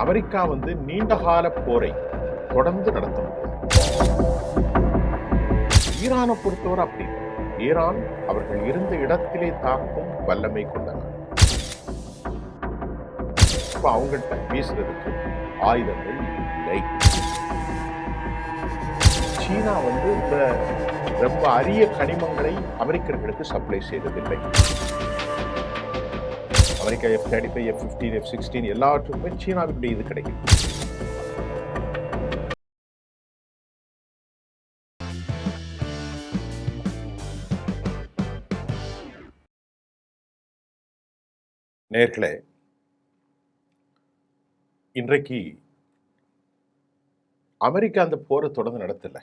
America நீண்டகால போரை தொடர்ந்து நடத்த முடியும். ஈரானை பொறுத்தவரை அப்படி இல்லை. ஈரான் அவர்கள் இருந்த இடத்திலே தாக்கும் வல்லமை கொண்டனர். இப்ப அவங்கள்ட்ட வீசுறதுக்கு ஆயுதங்கள் இல்லை. சீனா இந்த ரொம்ப அரிய கனிமங்களை அமெரிக்கர்களுக்கு supply செய்ததில்லை. America F-35, F-15, F-16 எல்லாவற்றுக்குமே சீனாவினுடைய இது கிடைக்கும். நேர்களே, இன்றைக்கு அமெரிக்கா அந்த போரை தொடர்ந்து நடத்தல.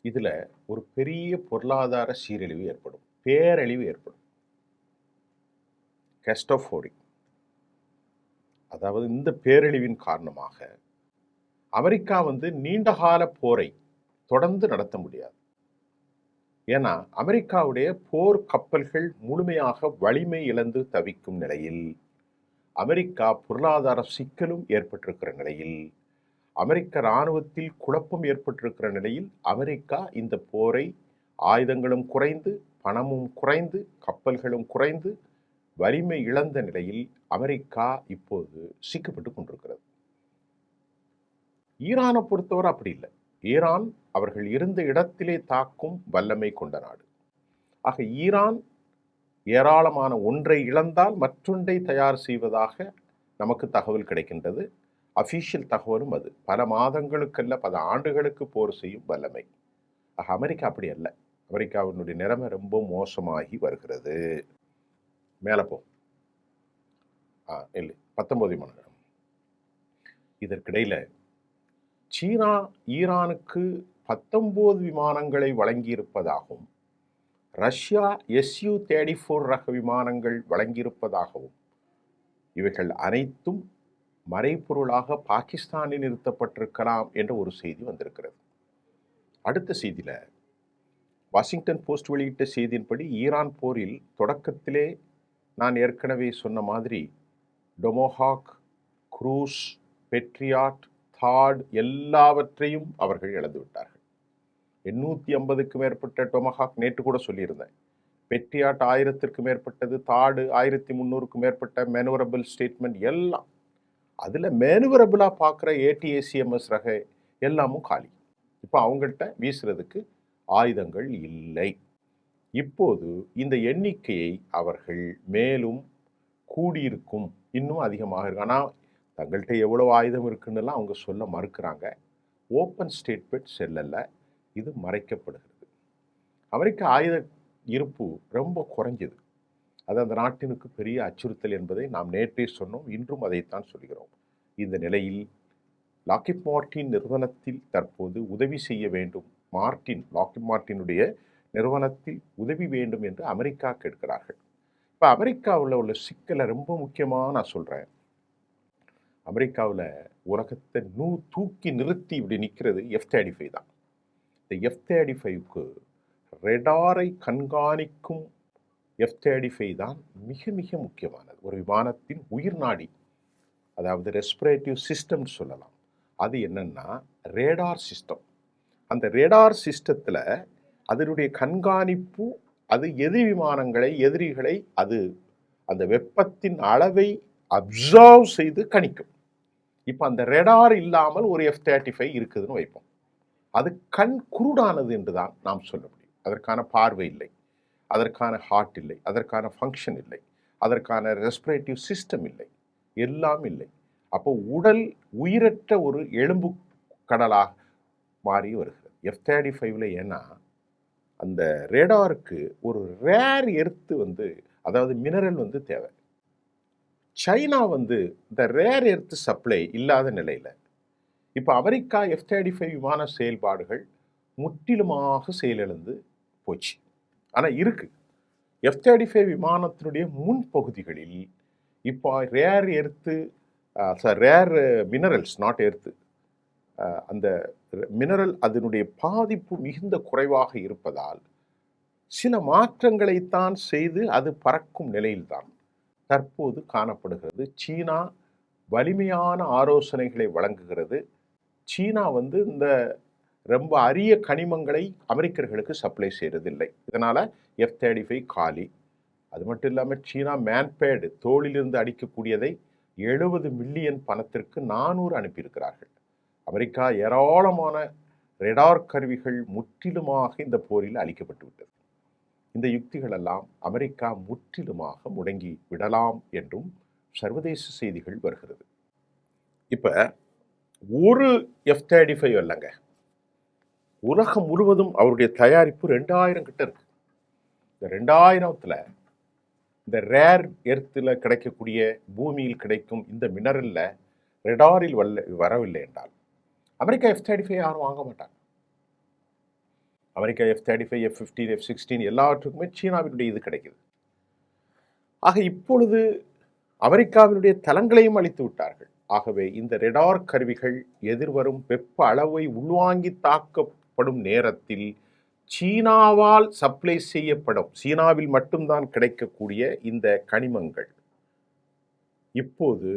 இதுல ஒரு பெரிய பொருளாதார சீரழிவு ஏற்படும், பேரழிவு ஏற்படும். கேஸ்டோபோரி, அதாவது இந்த பேரழிவின் காரணமாக அமெரிக்கா நீண்டகால போரை தொடர்ந்து நடத்த முடியாது. ஏன்னா அமெரிக்காவுடைய போர் கப்பல்கள் முழுமையாக வலிமை இழந்து தவிக்கும் நிலையில், அமெரிக்கா பொருளாதார சிக்கலும் ஏற்பட்டிருக்கிற நிலையில், அமெரிக்க இராணுவத்தில் குழப்பம் ஏற்பட்டிருக்கிற நிலையில் அமெரிக்கா இந்த போரை ஆயுதங்களும் குறைந்து, பணமும் குறைந்து, கப்பல்களும் குறைந்து, வலிமை இழந்த நிலையில் அமெரிக்கா இப்போது சிக்கப்பட்டு கொண்டிருக்கிறது. ஈரானை பொறுத்தவரை அப்படி இல்லை. ஈரான் அவர்கள் இருந்த இடத்திலே தாக்கும் வல்லமை கொண்ட நாடு. ஆக ஈரான் ஏராளமான ஒன்றை இழந்தால் மற்றொன்றை தயார் செய்வதாக நமக்கு தகவல் கிடைக்கின்றது. அஃபீஷியல் தகவலும் அது. பல மாதங்களுக்கல்ல, பல ஆண்டுகளுக்கு போர் செய்யும் வல்லமை. ஆக அமெரிக்கா அப்படி அல்ல. அமெரிக்காவினுடைய நிலைமை ரொம்ப மோசமாகி வருகிறது. மேலே போ இல்லை 19 மணி. இதற்கிடையில் சீனா ஈரானுக்கு 19 விமானங்களை வழங்கியிருப்பதாகவும், ரஷ்யா Su-34 ரக விமானங்கள் வழங்கியிருப்பதாகவும், இவைகள் அனைத்தும் மறைபொருளாக பாகிஸ்தானில் நிறுத்தப்பட்டிருக்கலாம் என்ற ஒரு செய்தி வந்திருக்கிறது. அடுத்த செய்தியில் வாஷிங்டன் போஸ்ட் வெளியிட்ட செய்தியின்படி, ஈரான் போரில் தொடக்கத்திலே நான் ஏற்கனவே சொன்ன மாதிரி டொமோஹாக், குரூஸ், பெட்ரியாட், தாட் எல்லாவற்றையும் அவர்கள் இழந்துவிட்டார்கள். 850க்கு மேற்பட்ட டொமோஹாக் நேற்று கூட சொல்லியிருந்தேன். பெட்ரியாட் 1000க்கு மேற்பட்டது, தாடு 1300க்கு மேற்பட்ட மேனுவரபிள் ஸ்டேட்மெண்ட் எல்லாம். அதில் மேனுவரபிளாக பார்க்குற ATACMS ரக எல்லாமும் காலி. இப்போ அவங்கள்ட்ட வீசுறதுக்கு ஆயுதங்கள் இல்லை. இப்போது இந்த எண்ணிக்கையை அவர்கள் மேலும் கூடியிருக்கும், இன்னும் அதிகமாக இருக்கு. ஆனால் தங்கள்கிட்ட எவ்வளோ ஆயுதம் இருக்குன்னுலாம் அவங்க சொல்ல மறுக்கிறாங்க. ஓப்பன் ஸ்டேட்மெண்ட் செல்லல, இது மறைக்கப்படுகிறது. அமெரிக்க ஆயுத இருப்பு ரொம்ப குறைஞ்சது. அது அந்த நாட்டினுக்கு பெரிய அச்சுறுத்தல் என்பதை நாம் நேற்றே சொன்னோம், இன்றும் அதைத்தான் சொல்கிறோம். இந்த நிலையில் லாக்ஹீட் மார்ட்டின் நிறுவனத்தில் தற்போது உதவி செய்ய வேண்டும், லாக்ஹீட் மார்ட்டினுடைய நிறுவனத்தில் உதவி வேண்டும் என்று அமெரிக்கா கேட்கிறார்கள். இப்போ அமெரிக்காவில் உள்ள சிக்கலை ரொம்ப முக்கியமாக நான் சொல்கிறேன். அமெரிக்காவில் உலகத்தை தூக்கி நிறுத்தி இப்படி நிற்கிறது F-35 தான். இந்த F-35க்கு ரெடாரை கண்காணிக்கும் F-35 தான் மிக மிக முக்கியமானது. ஒரு விமானத்தின் உயிர் நாடி, அதாவது ரெஸ்பிரேட்டிவ் சிஸ்டம் சொல்லலாம். அது என்னன்னா ரேடார் சிஸ்டம். அந்த ரேடார் சிஸ்டத்தில் அதனுடைய கண்காணிப்பு, அது எதிரிகளை அது அந்த வெப்பத்தின் அளவை அப்சர்வ் செய்து கணிக்கும். இப்போ அந்த ரேடார் இல்லாமல் ஒரு F-35 இருக்குதுன்னு வைப்போம். அது கண் குருடானது என்று தான் நாம் சொல்ல முடியும். அதற்கான பார்வை இல்லை, அதற்கான ஹார்ட் இல்லை, அதற்கான ஃபங்க்ஷன் இல்லை, அதற்கான ரெஸ்பிரேட்டிவ் சிஸ்டம் இல்லை, எல்லாம் இல்லை. அப்போ உடல் உயிரற்ற ஒரு எலும்பு கடலாக மாறி வருகிறது F-35ல. ஏன்னா அந்த ரேடாருக்கு ஒரு ரேர் எர்த்து அதாவது மினரல் தேவை. சைனா இந்த ரேர் எர்த்து சப்ளை இல்லாத நிலையில் இப்போ அமெரிக்கா F-35 விமான செயல்பாடுகள் முற்றிலுமாக செயலிழந்து போச்சு. ஆனால் இருக்கு. F-35 விமானத்தினுடைய முன்பகுதிகளில் இப்போ rare earth, rare minerals, not earth, அந்த மினரல் அதனுடைய பாதிப்பு மிகுந்த குறைவாக இருப்பதால் சில மாற்றங்களைத்தான் செய்து அது பறக்கும் நிலையில்தான் தற்போது காணப்படுகிறது. சீனா வலிமையான ஆலோசனைகளை வழங்குகிறது. சீனா வந்து இந்த ரொம்ப அரிய கனிமங்களை அமெரிக்கர்களுக்கு சப்ளை செய்கிறதில்லை. இதனால் F-35 காலி. அது மட்டும் இல்லாமல் சீனா மேன்பேடு தோளிலிருந்து அடிக்கக்கூடியதை 70 மில்லியன் பணத்திற்கு 400 அனுப்பியிருக்கிறார்கள். அமெரிக்கா ஏராளமான ரெடார் கருவிகள் முற்றிலுமாக இந்த போரில் அளிக்கப்பட்டு விட்டது. இந்த யுக்திகளெல்லாம் அமெரிக்கா முற்றிலுமாக முடங்கி விடலாம் என்றும் சர்வதேச செய்திகள் வருகிறது. இப்போ ஒரு F-35 இல்லைங்க, உலகம் முழுவதும் அவருடைய தயாரிப்பு 2000 கிட்ட இருக்கு. இந்த 2000த்தில் இந்த ரேர் எர்த்தில் கிடைக்கக்கூடிய பூமியில் கிடைக்கும் இந்த மினரலில் ரெடாரில் வரவில்லை என்றால் அமெரிக்கா F-35 யாரும் வாங்க மாட்டாங்க. அமெரிக்கா F-35, F-15, F-16 எல்லாவற்றுக்குமே சீனாவினுடைய இது கிடைக்குது. ஆக இப்பொழுது அமெரிக்காவினுடைய தளங்களையும் அளித்து விட்டார்கள். ஆகவே இந்த ரெடார் கருவிகள் எதிர்வரும் வெப்ப அளவை உள்வாங்கி தாக்கப்படும் நேரத்தில் சீனாவால் சப்ளை செய்யப்படும், சீனாவில் மட்டும்தான் கிடைக்கக்கூடிய இந்த கனிமங்கள் இப்போது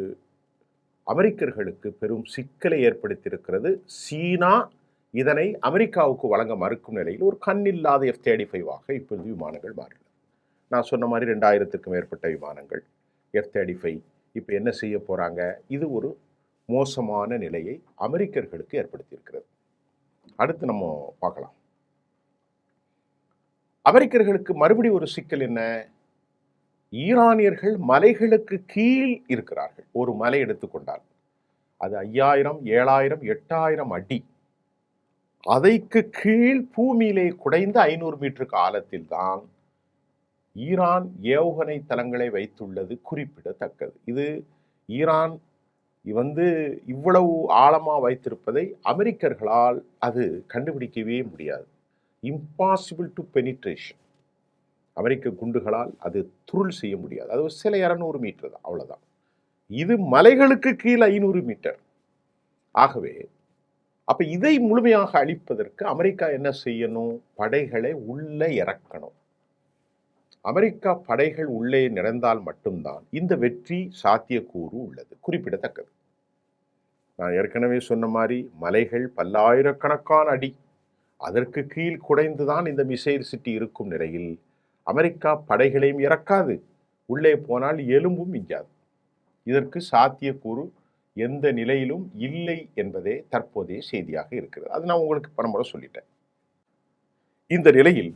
அமெரிக்கர்களுக்கு பெரும் சிக்கலை ஏற்படுத்தியிருக்கிறது. சீனா இதனை அமெரிக்காவுக்கு வழங்க மறுக்கும் நிலையில் ஒரு கண்ணில்லாத F-35 இப்பொழுது விமானங்கள் மாறின. நான் சொன்ன மாதிரி 2000க்கும் மேற்பட்ட விமானங்கள் F-35 இப்போ என்ன செய்ய போகிறாங்க? இது ஒரு மோசமான நிலையை அமெரிக்கர்களுக்கு ஏற்படுத்தியிருக்கிறது. அடுத்து நம்ம பார்க்கலாம். அமெரிக்கர்களுக்கு மறுபடி ஒரு சிக்கல் என்ன? ஈரானியர்கள் மலைகளுக்கு கீழ் இருக்கிறார்கள். ஒரு மலை எடுத்துக்கொண்டால் அது 5000, 7000, 8000 அடி. அதைக்கு கீழ் பூமியிலே குடைந்த 500 மீட்டருக்கு ஆழத்தில் தான் ஈரான் ஏவுகணை தளங்களை வைத்துள்ளது குறிப்பிடத்தக்கது. இது ஈரான் வந்து இவ்வளவு ஆழமாக வைத்திருப்பதை அமெரிக்கர்களால் அது கண்டுபிடிக்கவே முடியாது. Impossible to penetration. அமெரிக்க குண்டுகளால் அது துருள் செய்ய முடியாது. அது சில 200 மீட்டர் தான், அவ்வளோதான். இது மலைகளுக்கு கீழே 500 மீட்டர். ஆகவே அப்போ இதை முழுமையாக அழிப்பதற்கு அமெரிக்கா என்ன செய்யணும்? படைகளை உள்ளே இறக்கணும். அமெரிக்கா படைகள் உள்ளே நிறைந்தால் மட்டும்தான் இந்த வெற்றி சாத்தியக்கூறு உள்ளது, குறிப்பிடத்தக்கது. நான் ஏற்கனவே சொன்ன மாதிரி மலைகள் பல்லாயிரக்கணக்கான அடி, அதற்கு கீழ் குடைந்துதான் இந்த மிசைல் சிட்டி இருக்கும் நிலையில் அமெரிக்கா படைகளையும் இறக்காது, உள்ளே போனால் எலும்பும் மிஞ்சாது. இதற்கு சாத்தியக்கூறு எந்த நிலையிலும் இல்லை என்பதே தற்போதைய செய்தியாக இருக்கிறது. அது நான் உங்களுக்கு பலமுறை சொல்லிட்டேன். இந்த நிலையில்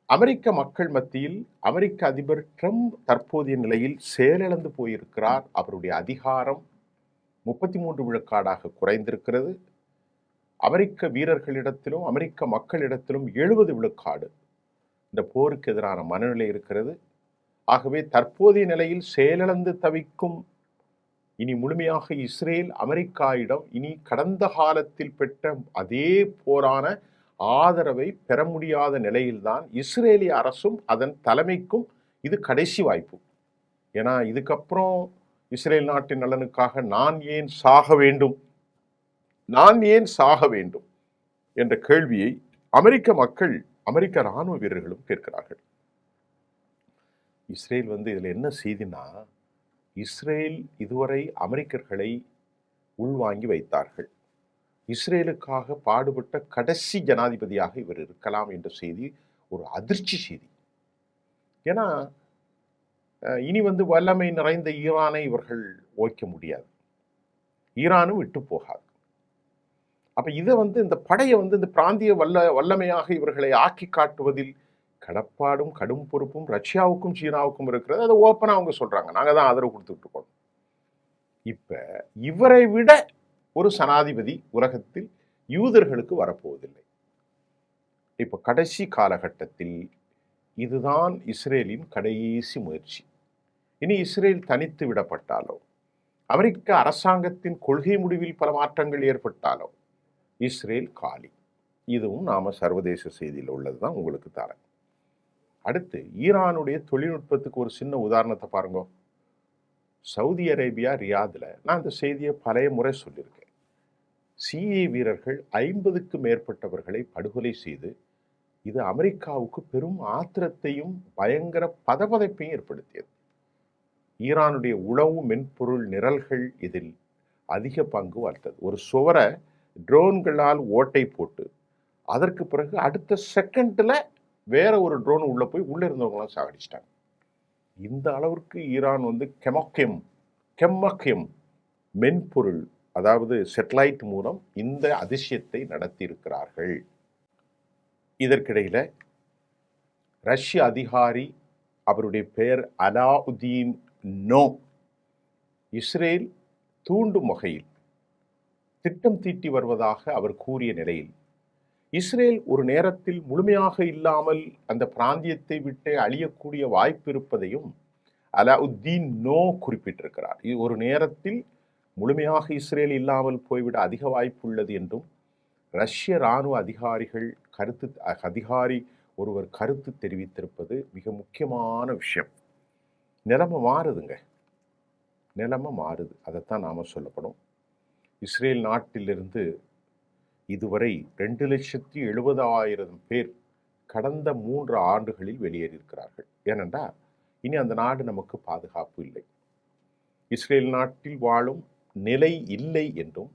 அமெரிக்க மக்கள் மத்தியில் அமெரிக்க அதிபர் ட்ரம்ப் தற்போதைய நிலையில் செயலிழந்து போயிருக்கிறார். அவருடைய அதிகாரம் 33 விழுக்காடாக குறைந்திருக்கிறது. அமெரிக்க வீரர்களிடத்திலும் அமெரிக்க மக்களிடத்திலும் 70 விழுக்காடு இந்த போருக்கு எதிரான மனநிலை இருக்கிறது. ஆகவே தற்போதைய நிலையில் செயலிழந்து தவிக்கும் இனி முழுமையாக இஸ்ரேல் அமெரிக்காவிடம் இனி கடந்த காலத்தில் பெற்ற அதே போரான ஆதரவை பெற முடியாத நிலையில்தான் இஸ்ரேலிய அரசும் அதன் தலைமைக்கும் இது கடைசி வாய்ப்பு. ஏன்னா இதுக்கப்புறம் இஸ்ரேல் நாட்டின் நலனுக்காக நான் ஏன் சாக வேண்டும் என்ற கேள்வியை அமெரிக்க மக்கள், அமெரிக்க இராணுவ வீரர்களும் கேட்கிறார்கள். இஸ்ரேல் இதில் என்ன செய்தினா, இஸ்ரேல் இதுவரை அமெரிக்கர்களை உள்வாங்கி வைத்தார்கள். இஸ்ரேலுக்காக பாடுபட்ட கடைசி ஜனாதிபதியாக இவர் இருக்கலாம் என்ற செய்தி ஒரு அதிர்ச்சி செய்தி. ஏன்னா இனி வல்லமை நிறைந்த ஈரானை இவர்கள் ஓய்க்க முடியாது, ஈரானும் விட்டு போகாது. அப்ப இதை இந்த படையை இந்த பிராந்திய வல்லமையாக இவர்களை ஆக்கி காட்டுவதில் கடப்பாடும் கடும் பொறுப்பும் ரஷ்யாவுக்கும் சீனாவுக்கும் இருக்கிறது. அதை ஓப்பனா அவங்க சொல்றாங்க, நாங்க தான் ஆதரவு கொடுத்துட்டு இருக்கோம். இப்ப இவரை விட ஒரு சனாதிபதி உலகத்தில் யூதர்களுக்கு வரப்போவதில்லை. இப்ப கடைசி காலகட்டத்தில் இதுதான் இஸ்ரேலின் கடைசி முயற்சி. இனி இஸ்ரேல் தனித்து விடப்பட்டாலோ, அமெரிக்க அரசாங்கத்தின் கொள்கை முடிவில் பல மாற்றங்கள் ஏற்பட்டாலோ இஸ்ரேல் காலி. இதுவும் நாம சர்வதேச செய்தியில் உள்ளதுதான் உங்களுக்கு தரேன். அடுத்து ஈரானுடைய தொழில்நுட்பத்துக்கு ஒரு சின்ன உதாரணத்தை பாருங்க. சவுதி அரேபியா ரியாதில் நான் இந்த செய்தியை பழைய முறை சொல்லியிருக்கேன். சிஏ வீரர்கள் 50க்கும் மேற்பட்டவர்களை படுகொலை செய்து இது அமெரிக்காவுக்கு பெரும் ஆத்திரத்தையும் பயங்கர பதபதைப்பையும் ஏற்படுத்தியது. ஈரானுடைய உளவு மென்பொருள் நிரல்கள் இதில் அதிக பங்கு வகித்தது. ஒரு சுவரை ட்ரோன்களால் ஓட்டை போட்டு அதற்கு பிறகு அடுத்த செகண்ட்ல வேற ஒரு ட்ரோன் உள்ள போய் உள்ள இருந்தவங்களாம் சாகடிச்சிட்டாங்க. இந்த அளவிற்கு ஈரான் கெம்மக்கியம் மென்பொருள், அதாவது சேட்டலைட் மூலம் இந்த அதிசயத்தை நடத்தி இருக்கிறார்கள். இதற்கிடையில ரஷ்ய அதிகாரி, அவருடைய பெயர் அலாவுதீன் நோ, இஸ்ரேல் தூண்டும் வகையில் திட்டம் தீட்டி வருவதாக அவர் கூறிய நிலையில், இஸ்ரேல் ஒரு நேரத்தில் முழுமையாக இல்லாமல் அந்த பிராந்தியத்தை விட்டு அழியக்கூடிய வாய்ப்பு இருப்பதையும் அலாவுத்தீன் நோ குறிப்பிட்டிருக்கிறார். இது ஒரு நேரத்தில் முழுமையாக இஸ்ரேல் இல்லாமல் போய்விட அதிக வாய்ப்பு உள்ளது என்றும் ரஷ்ய இராணுவ அதிகாரி ஒருவர் கருத்து தெரிவித்திருப்பது மிக முக்கியமான விஷயம். நிலைமை மாறுதுங்க, நிலைமை மாறுது. அதைத்தான் நாம சொல்லப்படும். இஸ்ரேல் நாட்டிலிருந்து இதுவரை 2,70,000 பேர் கடந்த 3 ஆண்டுகளில் வெளியேறியிருக்கிறார்கள். ஏனென்றால் இனி அந்த நாடு நமக்கு பாதுகாப்பு இல்லை, இஸ்ரேல் நாட்டில் வாழும் நிலை இல்லை என்றும்,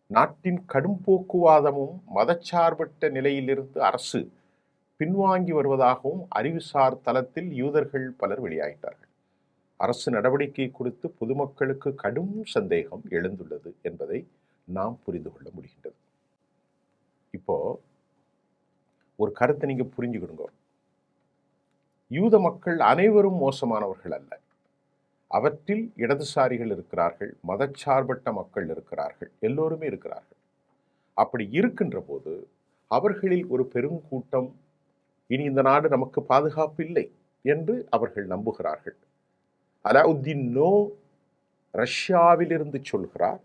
நாட்டின் கடும் போக்குவாதமும் மதச்சார்பற்ற நிலையிலிருந்து அரசு பின்வாங்கி வருவதாகவும் அறிவுசார் தளத்தில் யூதர்கள் பலர் வெளியாகிட்டார்கள். அரசு நடவடிக்கை குறித்து பொதுமக்களுக்கு கடும் சந்தேகம் எழுந்துள்ளது என்பதை நாம் புரிந்து கொள்ள முடிகின்றது. இப்போ ஒரு கருத்தை நீங்க புரிஞ்சுக்கிடுங்க. யூத மக்கள் அனைவரும் மோசமானவர்கள் அல்ல. அவற்றில் இடதுசாரிகள் இருக்கிறார்கள், மதச்சார்பற்ற மக்கள் இருக்கிறார்கள், எல்லோருமே இருக்கிறார்கள். அப்படி இருக்கின்ற போது அவர்களில் ஒரு பெருங்கூட்டம் இனி இந்த நாடு நமக்கு பாதுகாப்பு இல்லை என்று அவர்கள் நம்புகிறார்கள். அலாவுத்தீன் நோ ரஷ்யாவிலிருந்து சொல்கிறார்,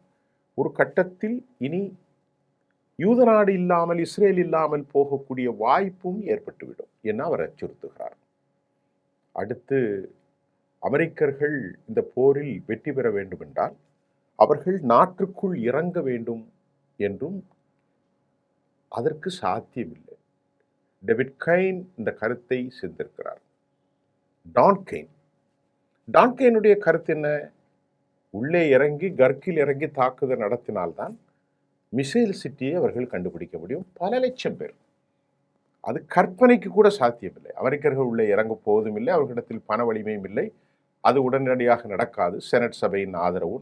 ஒரு கட்டத்தில் இனி யூத நாடு இல்லாமல் இஸ்ரேல் இல்லாமல் போகக்கூடிய வாய்ப்பும் ஏற்பட்டுவிடும் என அவர் அச்சுறுத்துகிறார். அடுத்து அமெரிக்கர்கள் இந்த போரில் வெற்றி பெற வேண்டும் என்றால் அவர்கள் நாட்டுக்குள் இறங்க வேண்டும் என்றும் அதற்கு சாத்தியமில்லை. டேவிட் கெய்ன் இந்த கருத்தை சிந்திருக்கிறார். டான் கெய்னுடைய கருத்து என்ன? உள்ளே இறங்கி கர்கில் இறங்கி தாக்குதல் நடத்தினால்தான் மிசைல் சிட்டியை அவர்கள் கண்டுபிடிக்க முடியும். பல லட்சம் பேர், அது கற்பனைக்கு கூட சாத்தியமில்லை. அமெரிக்கர்கள் உள்ளே இறங்க போவதும் இல்லை, அவர்களிடத்தில் பண வலிமையும் இல்லை, அது உடனடியாக நடக்காது. செனட் சபையின் ஆதரவு,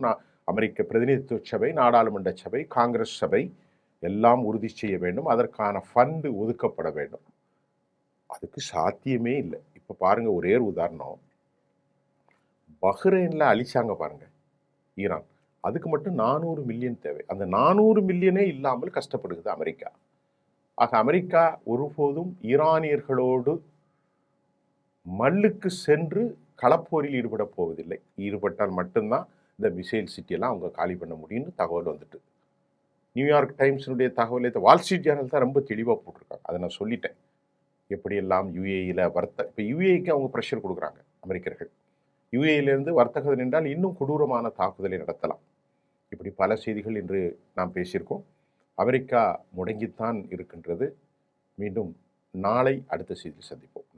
அமெரிக்க பிரதிநிதித்துவ சபை, நாடாளுமன்ற சபை, காங்கிரஸ் சபை எல்லாம் உறுதி செய்ய வேண்டும். அதற்கான ஃபண்டு ஒதுக்கப்பட வேண்டும். அதுக்கு சாத்தியமே இல்லை. இப்போ பாருங்க, ஒரே ஒரு உதாரணம், பஹ்ரைன்ல அழிச்சாங்க பாருங்க ஈரான். அதுக்கு மட்டும் 400 மில்லியன் தேவை. அந்த 400 மில்லியனே இல்லாமல் கஷ்டப்படுகிறது அமெரிக்கா. ஆக அமெரிக்கா ஒருபோதும் ஈரானியர்களோடு மல்லுக்கு சென்று களப்போரில் ஈடுபட போவதில்லை. ஈடுபட்டால் மட்டும்தான் இந்த மிசைல் சிட்டியெல்லாம் அவங்க காலி பண்ண முடியும்னு தகவல் வந்துட்டு. நியூயார்க் டைம்ஸினுடைய தகவலை வால் ஸ்ட்ரீட் ஜேர்னல் தான் ரொம்ப தெளிவாக போட்டிருக்காங்க. அதை நான் சொல்லிட்டேன். எப்படியெல்லாம் யுஏஇயில் இப்போ யுஏஇக்கு அவங்க ப்ரெஷர் கொடுக்குறாங்க அமெரிக்கர்கள். யுஏஇலிருந்து வர்த்தகம் நின்றால் இன்னும் கொடூரமான தாக்குதலை நடத்தலாம். இப்படி பல செய்திகள் இன்று நாம் பேசியிருக்கோம். அமெரிக்கா முடங்கித்தான் இருக்கின்றது. மீண்டும் நாளை அடுத்த செய்தியில் சந்திப்போம்.